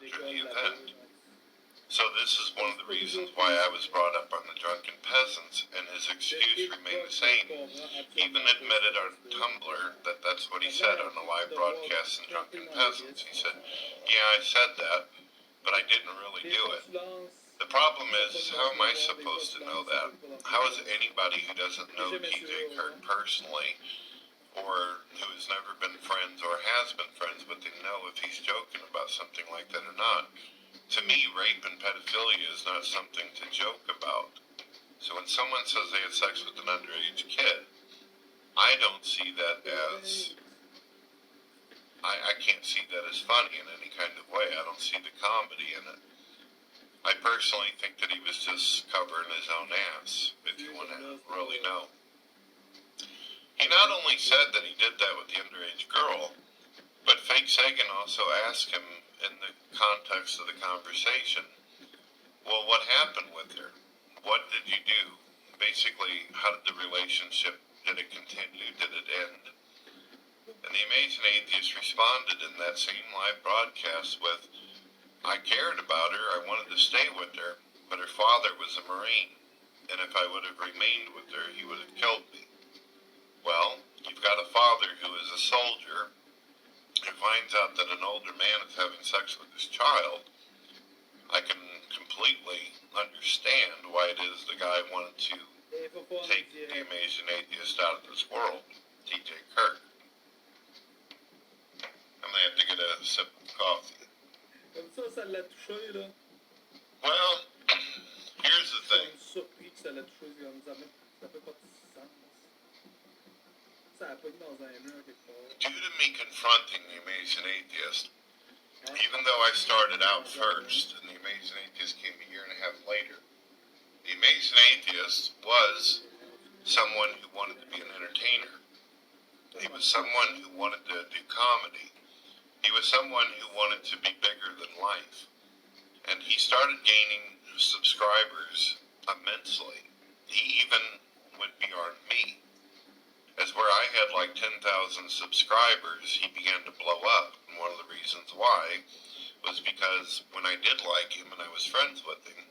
after the event. So this is one of the reasons why I was brought up on the drunken peasants, and his excuse remained the same. He even admitted on Tumblr that that's what he said on the live broadcast in Drunken Peasants. He said, yeah, I said that, but I didn't really do it. The problem is, how am I supposed to know that? How is anybody who doesn't know TJ Kirk personally, or who has never been friends or has been friends, but they know if he's joking about something like that or not? To me, rape and pedophilia is not something to joke about. So when someone says they had sex with an underage kid, I don't see that as, I can't see that as funny in any kind of way. I don't see the comedy in it. I personally think that he was just covering his own ass, if you want to really know. He not only said that he did that with the underage girl, but Fake Sagan also asked him in the context of the conversation, well, what happened with her? What did you do? Basically, how did the relationship, did it continue? Did it end? And the Amazing Atheist responded in that same live broadcast with, I cared about her, I wanted to stay with her, but her father was a Marine, and if I would have remained with her, he would have killed me. Well, you've got a father who is a soldier, who finds out that an older man is having sex with his child. I can completely understand why it is the guy wanted to take the Amazing Atheist out of this world, TJ Kirk. I'm going to have to get a sip of coffee. Well, here's the thing. Due to me confronting the Amazing Atheist, even though I started out first and the Amazing Atheist came a year and a half later, the Amazing Atheist was someone who wanted to be an entertainer. He was someone who wanted to do comedy. He was someone who wanted to be bigger than life. And he started gaining subscribers immensely. He even went beyond me. As where I had like 10,000 subscribers, he began to blow up. And one of the reasons why was because when I did like him and I was friends with him,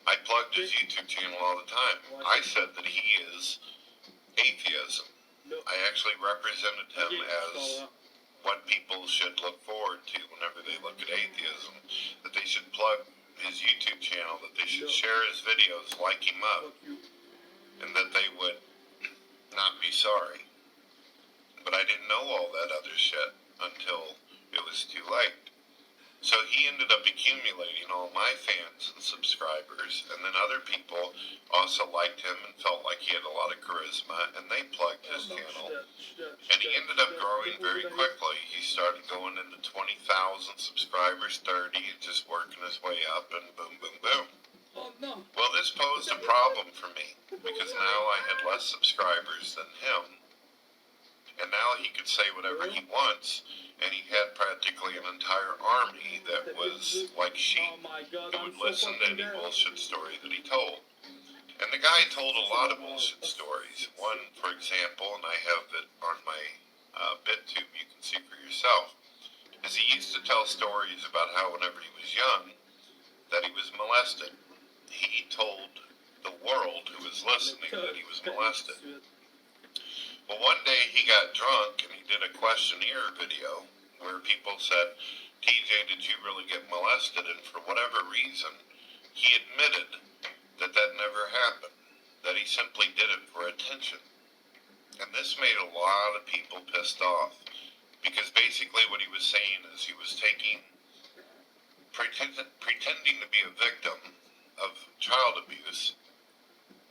I plugged his YouTube channel all the time. I said that he is atheism. I actually represented him as what people should look forward to whenever they look at atheism, that they should plug his YouTube channel, that they should share his videos, like him up, and that they would not be sorry. But I didn't know all that other shit until it was too late. So he ended up accumulating all my fans and subscribers, and then other people also liked him and felt like he had a lot of charisma, and they plugged his channel. And he ended up growing very quickly. He started going into 20,000 subscribers, 30, and just working his way up, and boom, boom, boom. Well, this posed a problem for me, because now I had less subscribers than him, and now he could say whatever he wants, and he had practically an entire army that was like sheep, who would listen to any bullshit story that he told. And the guy told a lot of bullshit stories. One, for example, and I have it on my BitTube, you can see for yourself, is he used to tell stories about how whenever he was young, that he was molested. He told the world who was listening that he was molested. Well, one day he got drunk and he did a questionnaire video where people said, TJ, did you really get molested? And for whatever reason, he admitted that that never happened, that he simply did it for attention. And this made a lot of people pissed off, because basically what he was saying is he was pretending to be a victim of child abuse,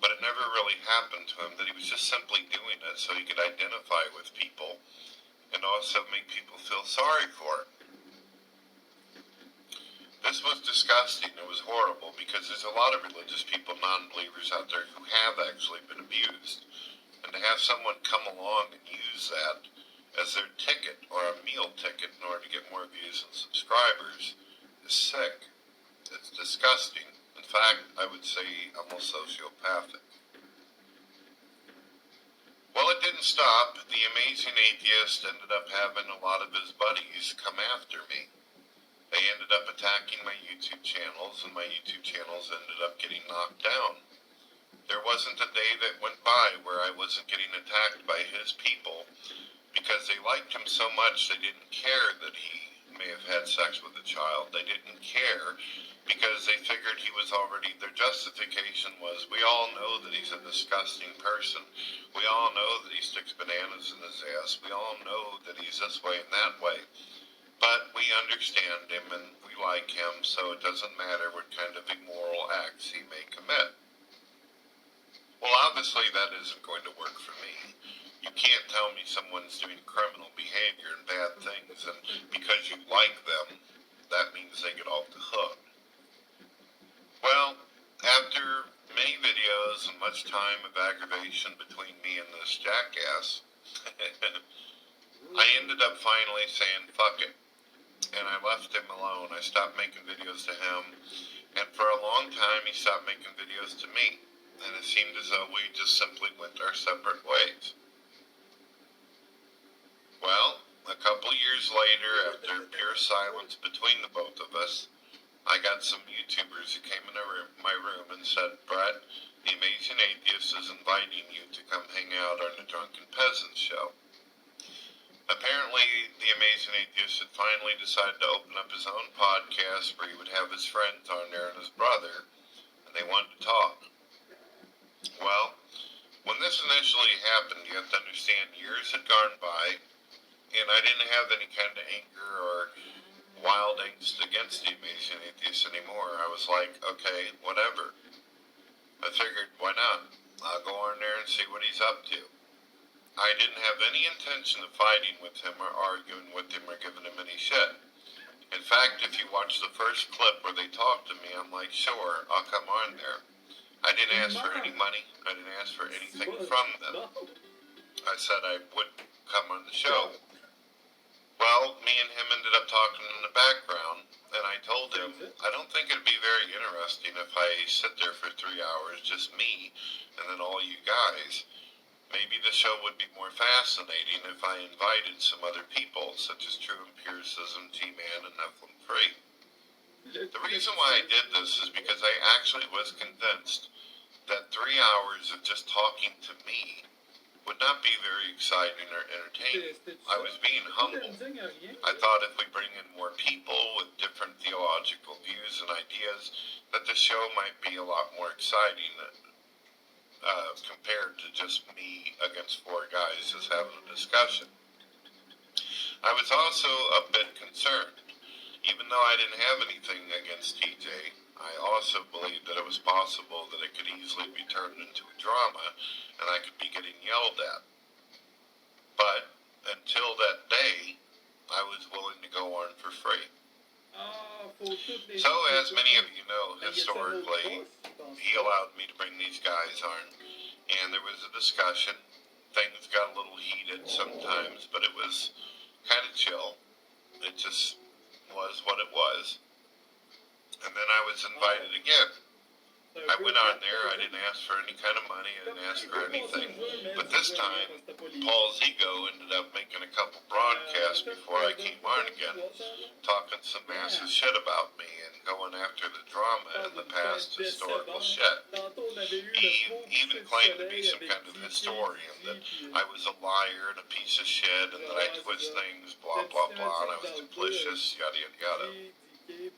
but it never really happened to him, that he was just simply doing it so he could identify with people and also make people feel sorry for him. This was disgusting. It was horrible, because there's a lot of religious people, non-believers out there, who have actually been abused. And to have someone come along and use that as their ticket, or a meal ticket, in order to get more views and subscribers is sick. It's disgusting. In fact, I would say almost sociopathic. Well, it didn't stop. The Amazing Atheist ended up having a lot of his buddies come after me. They They ended up attacking my YouTube channels, and my YouTube channels ended up getting knocked down. There wasn't a day that went by where I wasn't getting attacked by his people, because they liked him so much they didn't care that he may have had sex with a child. They didn't care because they figured he was already, their justification was, we all know that he's a disgusting person. We all know that he sticks bananas in his ass. We all know that he's this way and that way. But we understand him and we like him, so it doesn't matter what kind of immoral acts he may commit. Well, obviously that isn't going to work for me. You can't tell me someone's doing criminal behavior and bad things, and because you like them, that means they get off the hook. Well, after many videos and much time of aggravation between me and this jackass, I ended up finally saying, fuck it. And I left him alone. I stopped making videos to him. And for a long time, he stopped making videos to me. And it seemed as though we just simply went our separate ways. Well, a couple years later, after pure silence between the both of us, I got some YouTubers who came in my room and said, Brett, the Amazing Atheist is inviting you to come hang out on the Drunken Peasants show. Apparently, the Amazing Atheist had finally decided to open up his own podcast where he would have his friends on there and his brother, and they wanted to talk. Well, when this initially happened, you have to understand, years had gone by, and I didn't have any kind of anger or wild angst against the Amazing Atheist anymore. I was like, okay, whatever. I figured, why not? I'll go on there and see what he's up to. I didn't have any intention of fighting with him or arguing with him or giving him any shit. In fact, if you watch the first clip where they talk to me, I'm like, sure, I'll come on there. I didn't ask for any money. I didn't ask for anything from them. I said I would come on the show. Well, me and him ended up talking in the background, and I told him, I don't think it'd be very interesting if I sit there for 3 hours, just me, and then all you guys. Maybe the show would be more fascinating if I invited some other people, such as True Empiricism, G-Man, and Nephilim Free. The reason why I did this is because I actually was convinced that 3 hours of just talking to me would not be very exciting or entertaining. I was being humble. I thought if we bring in more people with different theological views and ideas, that the show might be a lot more exciting compared to just me against 4 guys just having a discussion. I was also a bit concerned. Even though I didn't have anything against TJ, I also believed that it was possible that it could easily be turned into a drama and I could be getting yelled at. But until that day, I was willing to go on for free. So as many of you know, historically, he allowed me to bring these guys on, and there was a discussion. Things got a little heated sometimes, but it was kind of chill. It just was what it was. And then I was invited again. I went on there, I didn't ask for any kind of money, I didn't ask for anything, but this time, Paul's ego ended up making a couple broadcasts before I came on again, talking some massive shit about me and going after the drama and the past historical shit. He even claimed to be some kind of historian, that I was a liar and a piece of shit, and that I twist things, blah, blah, blah, and I was duplicitous, yada, yada,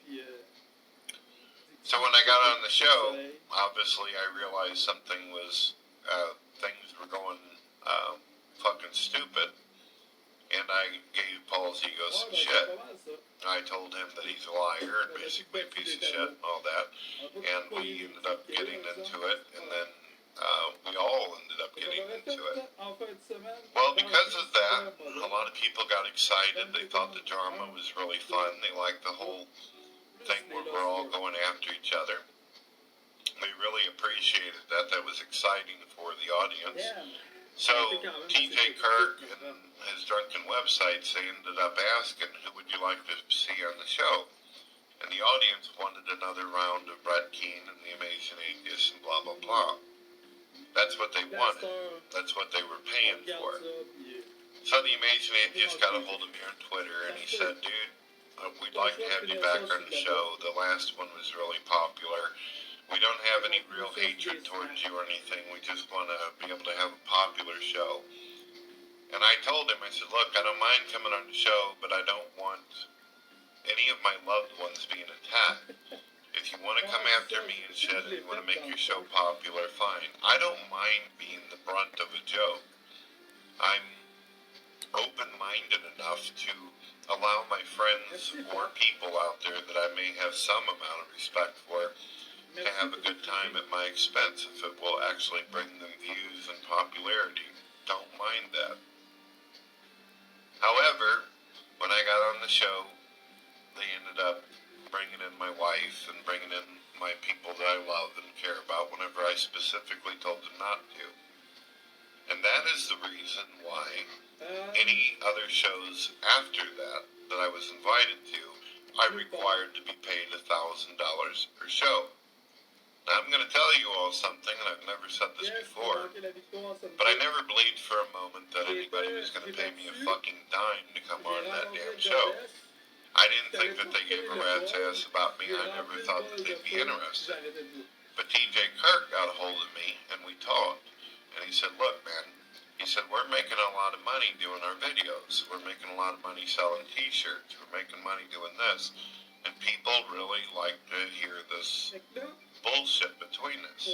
yada. So when I got on the show, obviously I realized something was, things were going fucking stupid, and I gave Paul's ego some shit. I told him that he's a liar and basically a piece of shit and all that, and we ended up getting into it, and then we all ended up getting into it. Well, because of that, a lot of people got excited. They thought the drama was really fun. They liked the whole thing where we're all going after each other. We really appreciated that. That was exciting for the audience. So TJ Kirk and his drunken websites, they ended up asking, who would you like to see on the show? And the audience wanted another round of Brett Keane and the Amazing Atheist and blah, blah, blah. That's what they wanted. That's what they were paying for. So the Amazing Atheist got a hold of me on Twitter and he said, dude, we'd like to have you back on the show. The last one was really popular. We don't have any real hatred towards you or anything. We just want to be able to have a popular show. And I told him, I said, look, I don't mind coming on the show, but I don't want any of my loved ones being attacked. If you want to come after me and shit and you want to make your show popular, fine. I don't mind being the brunt of a joke. I'm open-minded enough to allow my friends or people out there that I may have some amount of respect for to have a good time at my expense if it will actually bring them views and popularity. Don't mind that. However, when I got on the show, they ended up bringing in my wife and bringing in my people that I love and care about whenever I specifically told them not to. And that is the reason why any other shows after that I was invited to, I required to be paid $1,000 per show. Now I'm going to tell you all something, and I've never said this before, but I never believed for a moment that anybody was going to pay me a fucking dime to come on that damn show. I didn't think that they gave a rat's ass about me. I never thought that they'd be interested. But TJ Kirk got a hold of me, and we talked. And he said, look, man, he said, we're making a lot of money doing our videos. We're making a lot of money selling t-shirts. We're making money doing this. And people really like to hear this bullshit between us.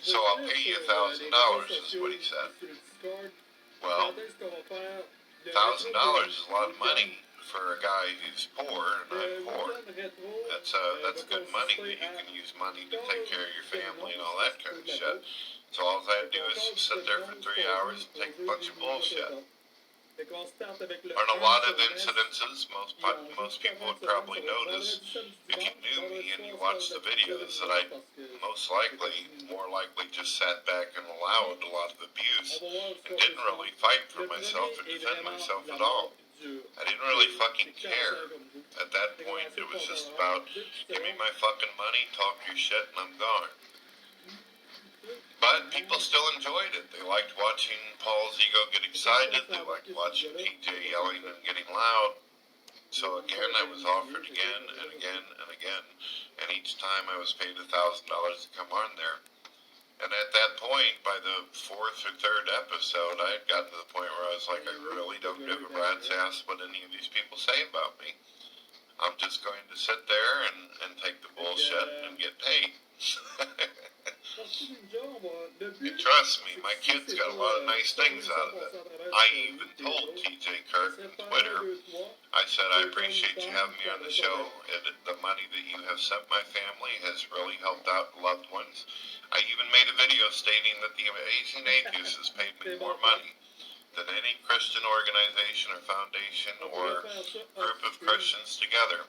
So I'll pay you $1,000 is what he said. Well, $1,000 is a lot of money for a guy who's poor, and I'm poor. That's good money that you can use money to take care of your family and all that kind of shit. So all I had to do is sit there for 3 hours and take a bunch of bullshit. On a lot of incidences, most people would probably notice, if you knew me and you watched the videos, that I more likely just sat back and allowed a lot of abuse and didn't really fight for myself or defend myself at all. I didn't really fucking care. At that point, it was just about, give me my fucking money, talk your shit, and I'm gone. But people still enjoyed it. They liked watching Paul's ego get excited. They liked watching TJ yelling and getting loud. So again, I was offered again and again and again. And each time I was paid $1,000 to come on there. And at that point, by the 4th or 3rd episode, I had gotten to the point where I was like, I really don't give a rat's ass what any of these people say about me. I'm just going to sit there and take the bullshit and get paid. And trust me, my kids got a lot of nice things out of it. I even told TJ Kirk on Twitter, I said, I appreciate you having me on the show. The money that you have sent my family has really helped out loved ones. I even made a video stating that the Amazing Atheist has paid me more money than any Christian organization or foundation or group of Christians together.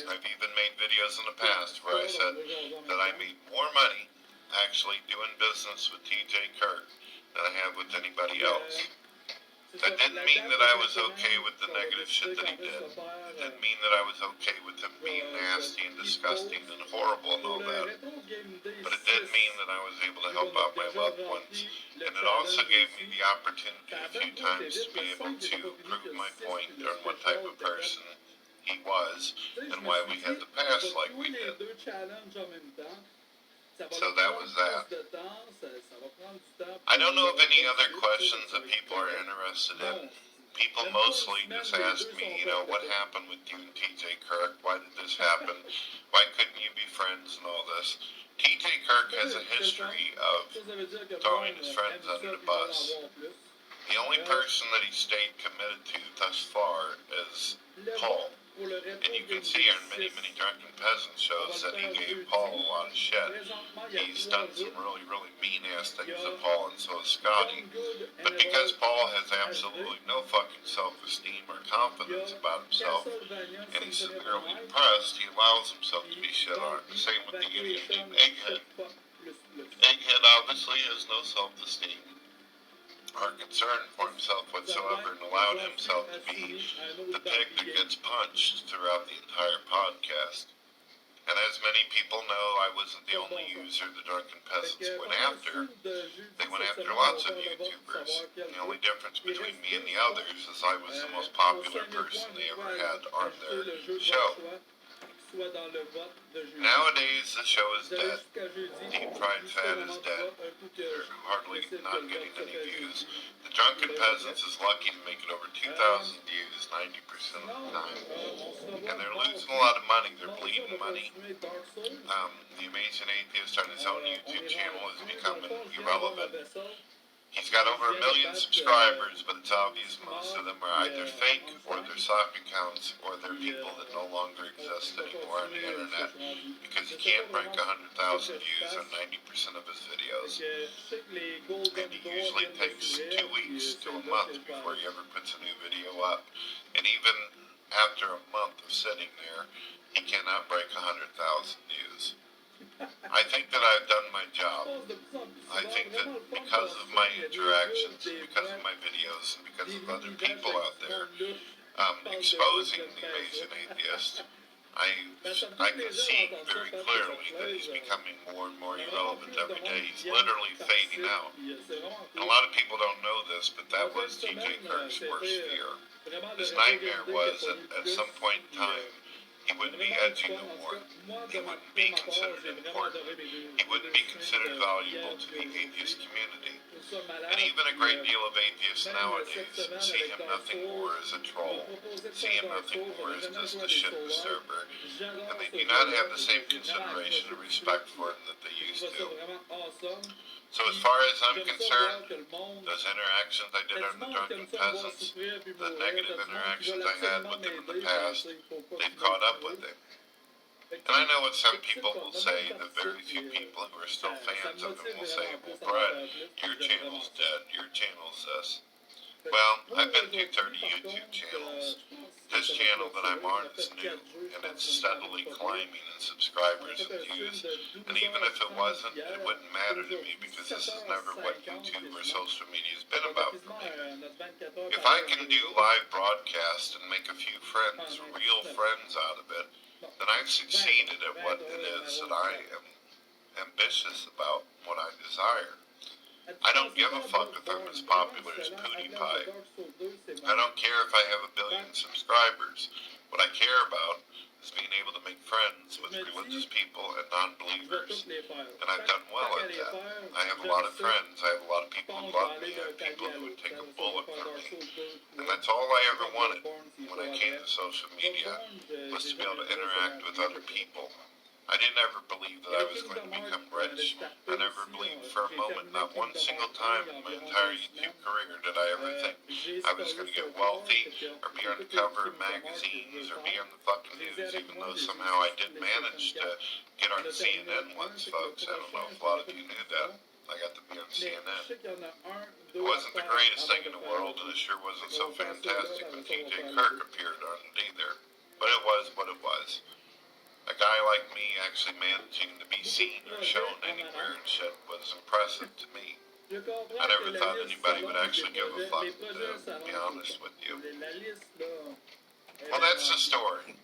I've even made videos in the past where I said that I made more money actually doing business with TJ Kirk than I have with anybody else. That didn't mean that I was okay with the negative shit that he did. It didn't mean that I was okay with him being nasty and disgusting and horrible and all that. But it did mean that I was able to help out my loved ones. And it also gave me the opportunity a few times to be able to prove my point on what type of person he was and why we had the past like we did. So that was that. I don't know of any other questions that people are interested in. People mostly just ask me, what happened with you and TJ Kirk? Why did this happen? Why couldn't you be friends and all this? TJ Kirk has a history of throwing his friends under the bus. The only person that he stayed committed to thus far is Paul. And you can see in many, many Drunken Peasant shows that he gave Paul a lot of shit. He's done some really, really mean-ass things to Paul, and so has Scotty. But because Paul has absolutely no fucking self-esteem or confidence about himself, and he's severely depressed, he allows himself to be shit on. The same with the idiot named Egghead. Egghead obviously has no self-esteem or concern for himself whatsoever, and allowed himself to be the pig that gets punched throughout the entire podcast. And as many people know, I wasn't the only user the Drunken Peasants went after. They went after lots of YouTubers. The only difference between me and the others is I was the most popular person they ever had on their show. Nowadays, the show is dead. Deep Fried Fat is dead. They're hardly not getting any views. The Drunken Peasants is lucky to make it over 2,000 views 90% of the time. And they're losing a lot of money. They're bleeding money. The Amazing Atheist on his own YouTube channel is becoming irrelevant. He's got over 1 million subscribers, but it's obvious most of them are either fake, or they're sock accounts, or they're people that no longer exist anymore on the internet, because he can't break 100,000 views on 90% of his videos. And he usually takes 2 weeks to a month before he ever puts a new video up. And even after a month of sitting there, he cannot break 100,000 views. I think that I've done my job. I think that because of my interactions, because of my videos, and because of other people out there exposing the Amazing Atheist, I can see very clearly that he's becoming more and more irrelevant every day. He's literally fading out. And a lot of people don't know this, but that was TJ Kirk's worst fear. His nightmare was that at some point in time, he wouldn't be edgy no more. He wouldn't be considered important. He wouldn't be considered valuable to the atheist community. And even a great deal of atheists nowadays see him nothing more as a troll, see him nothing more as just a shit disturber, and they do not have the same consideration and respect for him that they used to. So as far as I'm concerned, those interactions I did on the Drunken Peasants, the negative interactions I had with him in the past, they've caught up with him. And I know what some people will say, the very few people who are still fans of him will say, well, Brett, your channel's dead, your channel's this. Well, I've been through 30 YouTube channels. This channel that I'm on is new, and it's steadily climbing in subscribers and views. And even if it wasn't, it wouldn't matter to me, because this is never what YouTube or social media has been about for me. If I can do live broadcasts and make a few friends, real friends out of it, then I've succeeded at what it is that I am ambitious about, what I desire. I don't give a fuck if I'm as popular as PewDiePie. I don't care if I have 1 billion subscribers. What I care about is being able to make friends with religious people and non-believers. And I've done well at that. I have a lot of friends. I have a lot of people who love me. I have people who would take a bullet for me. And that's all I ever wanted when I came to social media, was to be able to interact with other people. I didn't ever believe that I was going to become rich. I never believed for a moment, not one single time in my entire YouTube career, did I ever think I was going to get wealthy, or be on the cover of magazines, or be on the fucking news, even though somehow I did manage to get on CNN once, folks. I don't know if a lot of you knew that. I got to be on CNN. It wasn't the greatest thing in the world, and it sure wasn't so fantastic when TJ Kirk appeared on it either. But it was what it was. A guy like me actually managing to be seen or shown anywhere and shit was impressive to me. I never thought anybody would actually give a fuck, to be honest with you. Well, that's the story.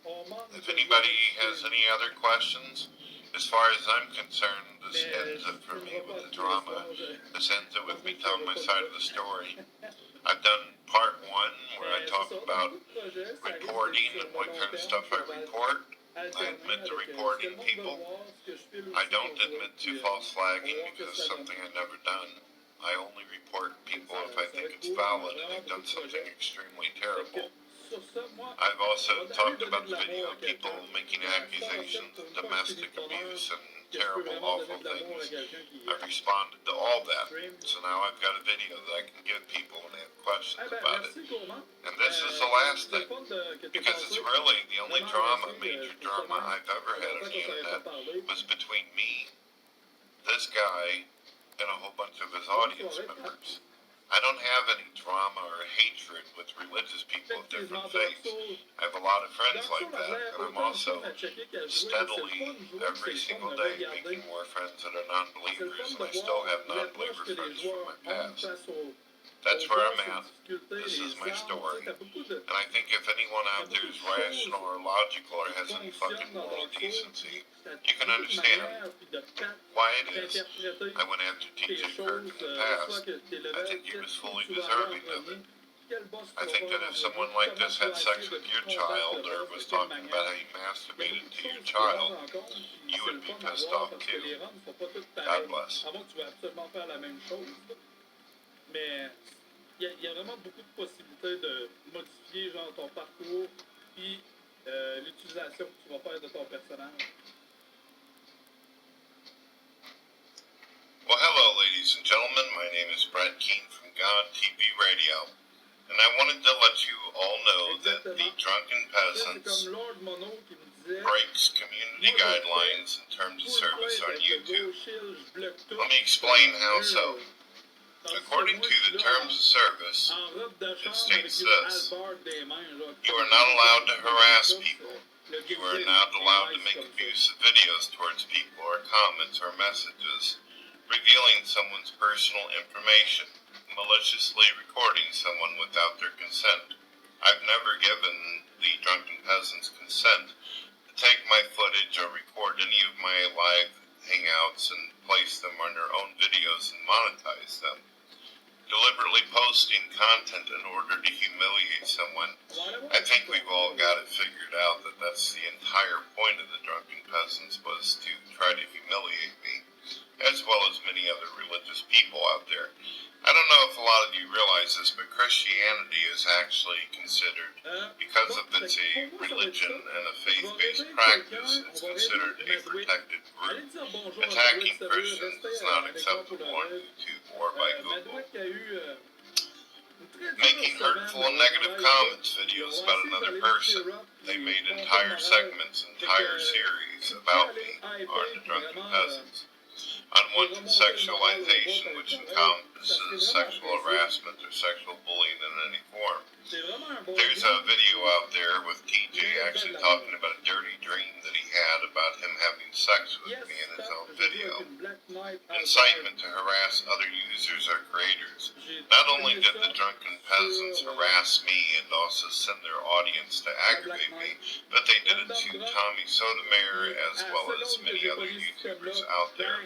If anybody has any other questions, as far as I'm concerned, this ends it for me with the drama. This ends it with me telling my side of the story. I've done part 1 where I talk about reporting and what kind of stuff I report. I admit to reporting people. I don't admit to false flagging, because it's something I've never done. I only report people if I think it's valid and they've done something extremely terrible. I've also talked about the video of people making accusations of domestic abuse and terrible, awful things. I've responded to all that. So now I've got a video that I can give people when they have questions about it. And this is the last thing, because it's really the only major drama I've ever had on the internet was between me, this guy, and a whole bunch of his audience members. I don't have any drama or hatred with religious people of different faiths. I have a lot of friends like that, and I'm also steadily, every single day, making more friends that are non-believers, and I still have non-believer friends from my past. That's where I'm at. This is my story. And I think if anyone out there is rational or logical or has any fucking moral decency, you can understand why it is. I went after TJ Kirk in the past. I think he was fully deserving of it. I think that if someone like this had sex with your child or was talking about how you masturbated to your child, you would be pissed off too. God bless. Il y a vraiment beaucoup de possibilités de modifier genre ton parcours puis l'utilisation que tu vas faire de ton personnage. Well, hello, ladies and gentlemen. My name is Brett Keene from God TV Radio, and I wanted to let you all know that the Drunken Peasants breaks community guidelines in terms of service on YouTube. Let me explain how so. According to the terms of service, it states this: you are not allowed to harass people. You are not allowed to make abusive videos towards people or comments or messages revealing someone's personal information, maliciously recording someone without their consent. I've never given the Drunken Peasants consent to take my footage or record any of my live hangouts and place them on their own videos and monetize them. Deliberately posting content in order to humiliate someone, I think we've all got it figured out that that's the entire point of the Drunken Peasants, was to try to humiliate me, as well as many other religious people out there. I don't know if a lot of you realize this, but Christianity is actually considered, because of it's a religion and a faith-based practice, it's considered a protected group. Attacking Christians is not acceptable on YouTube or by Google. Making hurtful and negative comments videos about another person. They made entire segments, entire series about me on the Drunken Peasants. Unwanted sexualization, which encompasses sexual harassment or sexual bullying in any form. There's a video out there with TJ actually talking about a dirty dream that he had about him having sex with me in his own video. Incitement to harass other users or creators. Not only did the Drunken Peasants harass me and also send their audience to aggravate me, but they did it to Tommy Sotomayor as well as many other YouTubers out there.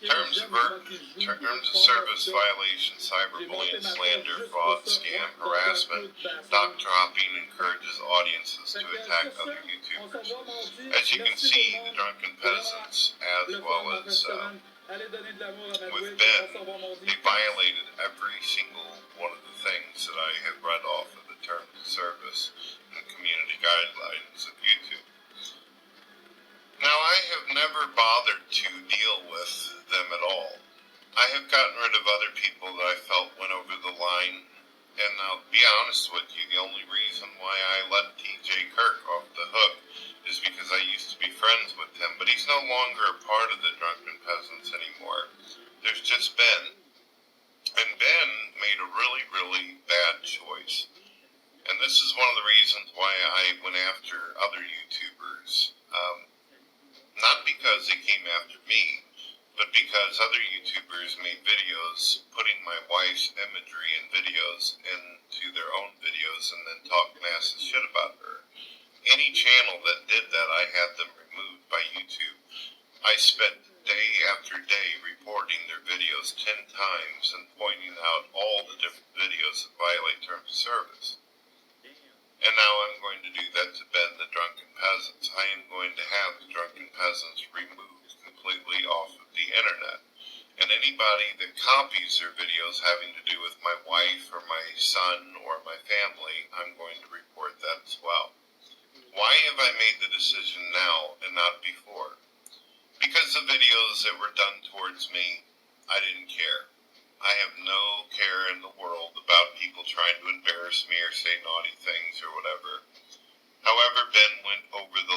Terms of service violation, cyberbullying, slander, fraud, scam, harassment, doc dropping encourages audiences to attack other YouTubers. As you can see, the Drunken Peasants, as well as with Ben, they violated every single one of the things that I have read off of the terms of service and community guidelines of YouTube. Now, I have never bothered to deal with them at all. I have gotten rid of other people that I felt went over the line, and I'll be honest with you, the only reason why I let TJ Kirk off the hook is because I used to be friends with him, but he's no longer a part of the Drunken Peasants anymore. There's just Ben. And Ben made a really, really bad choice. And this is one of the reasons why I went after other YouTubers. Not because they came after me, but because other YouTubers made videos putting my wife's imagery and videos into their own videos and then talked massive shit about her. Any channel that did that, I had them removed by YouTube. I spent day after day reporting their videos 10 times and pointing out all the different videos that violate terms of service. And now I'm going to do that to Ben the Drunken Peasants. I am going to have the Drunken Peasants removed completely off of the internet. And anybody that copies their videos having to do with my wife or my son or my family, I'm going to report that as well. Why have I made the decision now and not before? Because the videos that were done towards me, I didn't care. I have no care in the world about people trying to embarrass me or say naughty things or whatever. However, Ben went over the